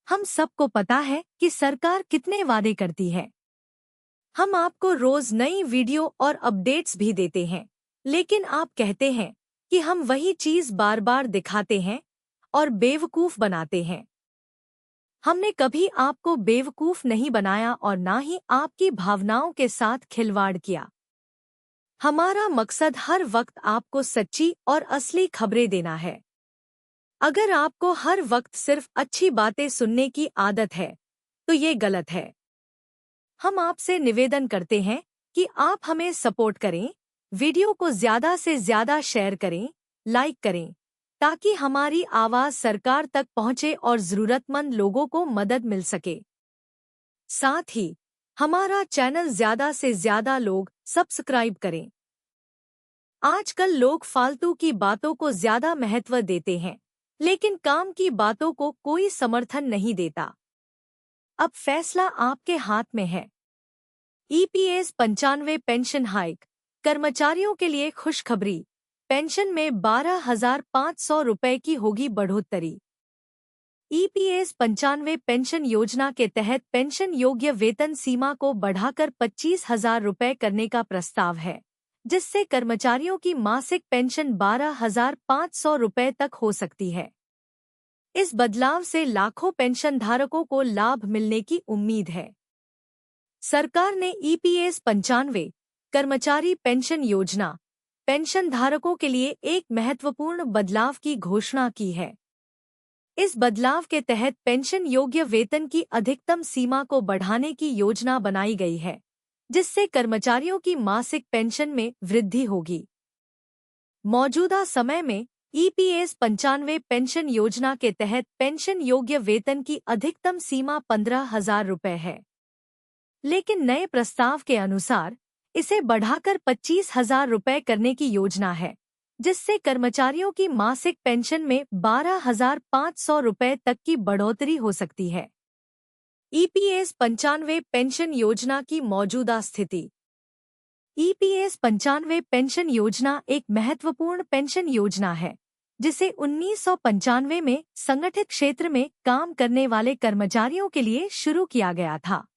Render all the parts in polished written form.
हम सबको पता है कि सरकार कितने वादे करती है। हम आपको रोज नई वीडियो और अपडेट्स भी देते हैं, लेकिन आप कहते हैं कि हम वही चीज बार बार दिखाते हैं और बेवकूफ बनाते हैं। हमने कभी आपको बेवकूफ नहीं बनाया और ना ही आपकी भावनाओं के साथ खिलवाड़ किया। हमारा मकसद हर वक्त आपको सच्ची और असली खबरें देना है। अगर आपको हर वक्त सिर्फ अच्छी बातें सुनने की आदत है, तो ये गलत है। हम आपसे निवेदन करते हैं कि आप हमें सपोर्ट करें, वीडियो को ज्यादा से ज्यादा शेयर करें, लाइक करें, ताकि हमारी आवाज सरकार तक पहुंचे और जरूरतमंद लोगों को मदद मिल सके। साथ ही हमारा चैनल ज्यादा से ज्यादा लोग सब्सक्राइब करें। आजकल लोग फालतू की बातों को ज्यादा महत्व देते हैं, लेकिन काम की बातों को कोई समर्थन नहीं देता। अब फैसला आपके हाथ में है। EPS 95 pension hike. कर्मचारियों के लिए खुशखबरी, पेंशन में 12,500 रुपए की होगी बढ़ोतरी। ईपीएस 95 पेंशन योजना के तहत पेंशन योग्य वेतन सीमा को बढ़ाकर 25,000 रुपए करने का प्रस्ताव है, जिससे कर्मचारियों की मासिक पेंशन 12,500 रुपए तक हो सकती है। इस बदलाव से लाखों पेंशन धारकों को लाभ मिलने की उम्मीद है। सरकार ने ईपीएस 95 कर्मचारी पेंशन योजना पेंशन धारकों के लिए एक महत्वपूर्ण बदलाव की घोषणा की है। इस बदलाव के तहत पेंशन योग्य वेतन की अधिकतम सीमा को बढ़ाने की योजना बनाई गई है, जिससे कर्मचारियों की मासिक पेंशन में वृद्धि होगी। मौजूदा समय में ईपीएस 95 पेंशन योजना के तहत पेंशन योग्य वेतन की अधिकतम सीमा 15,000 रुपए है, लेकिन नए प्रस्ताव के अनुसार इसे बढ़ाकर 25,000 रुपए करने की योजना है, जिससे कर्मचारियों की मासिक पेंशन में 12,500 रुपए तक की बढ़ोतरी हो सकती है। ईपीएस 95 पेंशन योजना की मौजूदा स्थिति। ईपीएस 95 पेंशन योजना एक महत्वपूर्ण पेंशन योजना है, जिसे 1995 में संगठित क्षेत्र में काम करने वाले कर्मचारियों के लिए शुरू किया गया था।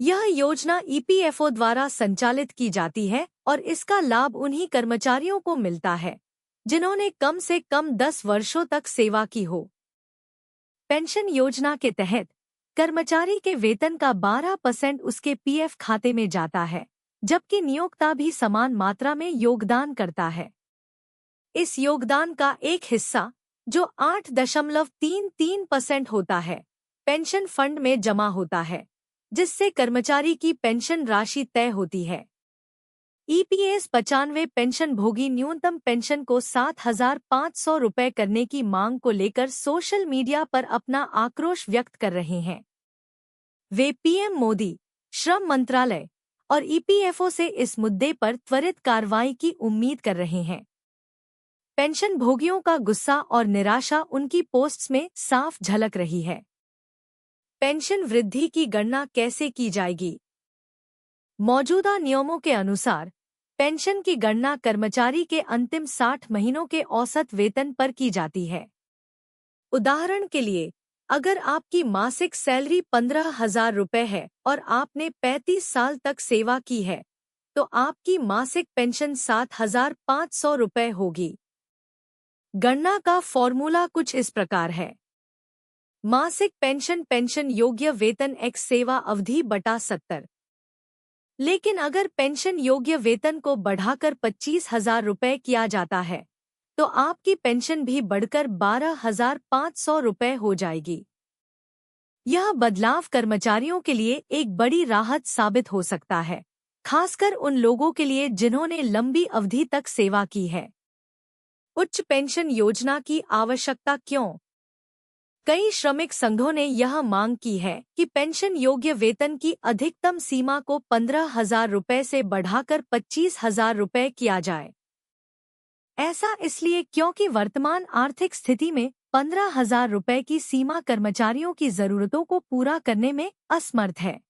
यह योजना ईपीएफओ द्वारा संचालित की जाती है और इसका लाभ उन्हीं कर्मचारियों को मिलता है जिन्होंने कम से कम 10 वर्षों तक सेवा की हो। पेंशन योजना के तहत कर्मचारी के वेतन का 12% उसके पीएफ खाते में जाता है, जबकि नियोक्ता भी समान मात्रा में योगदान करता है। इस योगदान का एक हिस्सा, जो 8.33% होता है, पेंशन फंड में जमा होता है, जिससे कर्मचारी की पेंशन राशि तय होती है। ईपीएस 95 पेंशन भोगी न्यूनतम पेंशन को 7,500 रुपए करने की मांग को लेकर सोशल मीडिया पर अपना आक्रोश व्यक्त कर रहे हैं। वे पीएम मोदी, श्रम मंत्रालय और ईपीएफओ से इस मुद्दे पर त्वरित कार्रवाई की उम्मीद कर रहे हैं। पेंशन भोगियों का गुस्सा और निराशा उनकी पोस्ट्स में साफ झलक रही है। पेंशन वृद्धि की गणना कैसे की जाएगी? मौजूदा नियमों के अनुसार पेंशन की गणना कर्मचारी के अंतिम 60 महीनों के औसत वेतन पर की जाती है। उदाहरण के लिए, अगर आपकी मासिक सैलरी 15,000 रुपए है और आपने 35 साल तक सेवा की है, तो आपकी मासिक पेंशन 7,500 रुपए होगी। गणना का फॉर्मूला कुछ इस प्रकार है। मासिक पेंशन पेंशन योग्य वेतन x सेवा अवधि बटा 70। लेकिन अगर पेंशन योग्य वेतन को बढ़ाकर 25,000 रुपए किया जाता है, तो आपकी पेंशन भी बढ़कर 12,500 रुपए हो जाएगी। यह बदलाव कर्मचारियों के लिए एक बड़ी राहत साबित हो सकता है, खासकर उन लोगों के लिए जिन्होंने लंबी अवधि तक सेवा की है। उच्च पेंशन योजना की आवश्यकता क्यों? कई श्रमिक संघों ने यह मांग की है कि पेंशन योग्य वेतन की अधिकतम सीमा को 15,000 रुपए से बढ़ाकर 25,000 रुपए किया जाए। ऐसा इसलिए क्योंकि वर्तमान आर्थिक स्थिति में 15,000 रुपए की सीमा कर्मचारियों की जरूरतों को पूरा करने में असमर्थ है।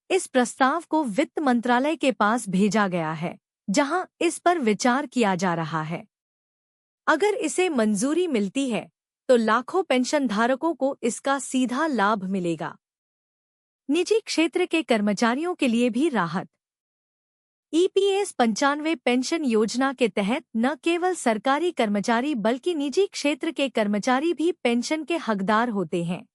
इस प्रस्ताव को वित्त मंत्रालय के पास भेजा गया है, जहां इस पर विचार किया जा रहा है। अगर इसे मंजूरी मिलती है, तो लाखों पेंशन धारकों को इसका सीधा लाभ मिलेगा। निजी क्षेत्र के कर्मचारियों के लिए भी राहत। EPS 95 पेंशन योजना के तहत न केवल सरकारी कर्मचारी बल्कि निजी क्षेत्र के कर्मचारी भी पेंशन के हकदार होते हैं।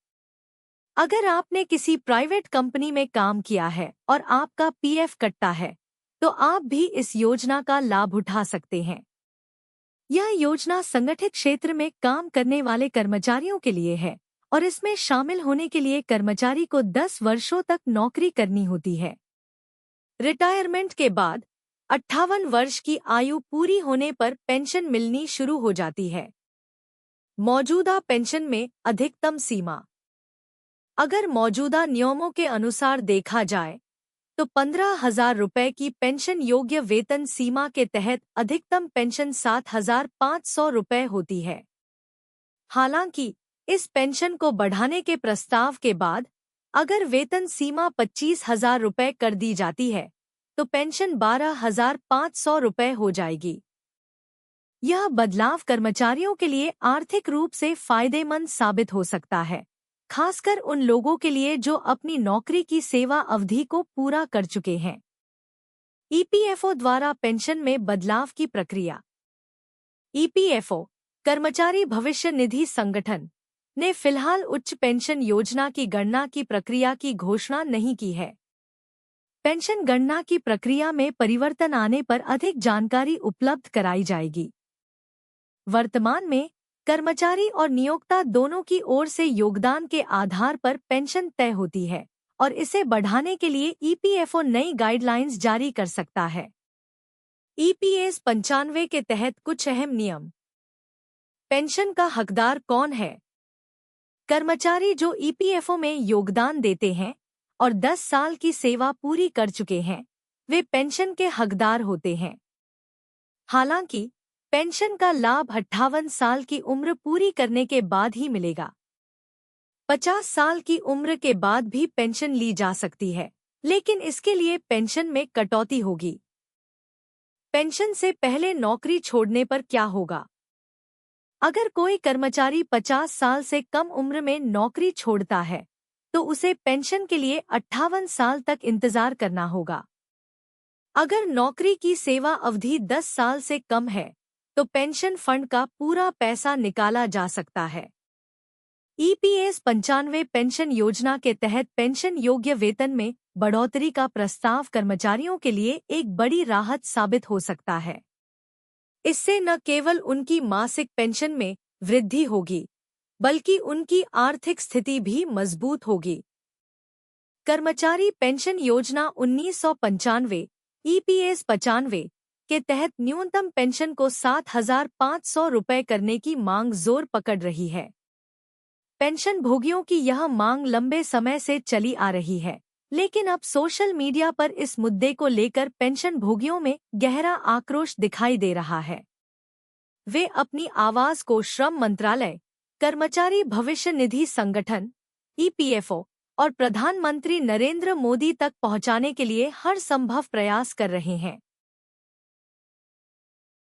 अगर आपने किसी प्राइवेट कंपनी में काम किया है और आपका PF कटता है, तो आप भी इस योजना का लाभ उठा सकते हैं। यह योजना संगठित क्षेत्र में काम करने वाले कर्मचारियों के लिए है और इसमें शामिल होने के लिए कर्मचारी को 10 वर्षों तक नौकरी करनी होती है। रिटायरमेंट के बाद 58 वर्ष की आयु पूरी होने पर पेंशन मिलनी शुरू हो जाती है। मौजूदा पेंशन में अधिकतम सीमा। अगर मौजूदा नियमों के अनुसार देखा जाए तो 15,000 रुपये की पेंशन योग्य वेतन सीमा के तहत अधिकतम पेंशन 7,500 रुपये होती है। हालांकि इस पेंशन को बढ़ाने के प्रस्ताव के बाद अगर वेतन सीमा 25,000 रुपये कर दी जाती है तो पेंशन 12,500 रुपये हो जाएगी। यह बदलाव कर्मचारियों के लिए आर्थिक रूप से फायदेमंद साबित हो सकता है, खासकर उन लोगों के लिए जो अपनी नौकरी की सेवा अवधि को पूरा कर चुके हैं। EPFO द्वारा पेंशन में बदलाव की प्रक्रिया। EPFO, कर्मचारी भविष्य निधि संगठन, ने फिलहाल उच्च पेंशन योजना की गणना की प्रक्रिया की घोषणा नहीं की है। पेंशन गणना की प्रक्रिया में परिवर्तन आने पर अधिक जानकारी उपलब्ध कराई जाएगी। वर्तमान में कर्मचारी और नियोक्ता दोनों की ओर से योगदान के आधार पर पेंशन तय होती है और इसे बढ़ाने के लिए EPFO नई गाइडलाइंस जारी कर सकता है। EPS 95 के तहत कुछ अहम नियम। पेंशन का हकदार कौन है? कर्मचारी जो EPFO में योगदान देते हैं और 10 साल की सेवा पूरी कर चुके हैं, वे पेंशन के हकदार होते हैं। हालांकि पेंशन का लाभ 58 साल की उम्र पूरी करने के बाद ही मिलेगा। 50 साल की उम्र के बाद भी पेंशन ली जा सकती है, लेकिन इसके लिए पेंशन में कटौती होगी। पेंशन से पहले नौकरी छोड़ने पर क्या होगा? अगर कोई कर्मचारी 50 साल से कम उम्र में नौकरी छोड़ता है, तो उसे पेंशन के लिए 58 साल तक इंतजार करना होगा। अगर नौकरी की सेवा अवधि 10 साल से कम है, तो पेंशन फंड का पूरा पैसा निकाला जा सकता है। EPS 95 पेंशन योजना के तहत पेंशन योग्य वेतन में बढ़ोतरी का प्रस्ताव कर्मचारियों के लिए एक बड़ी राहत साबित हो सकता है। इससे न केवल उनकी मासिक पेंशन में वृद्धि होगी, बल्कि उनकी आर्थिक स्थिति भी मजबूत होगी। कर्मचारी पेंशन योजना 1995 EPS 95 के तहत न्यूनतम पेंशन को 7,500 रुपये करने की मांग जोर पकड़ रही है। पेंशन भोगियों की यह मांग लंबे समय से चली आ रही है, लेकिन अब सोशल मीडिया पर इस मुद्दे को लेकर पेंशन भोगियों में गहरा आक्रोश दिखाई दे रहा है। वे अपनी आवाज को श्रम मंत्रालय, कर्मचारी भविष्य निधि संगठन EPFO और प्रधानमंत्री नरेंद्र मोदी तक पहुंचाने के लिए हर संभव प्रयास कर रहे हैं।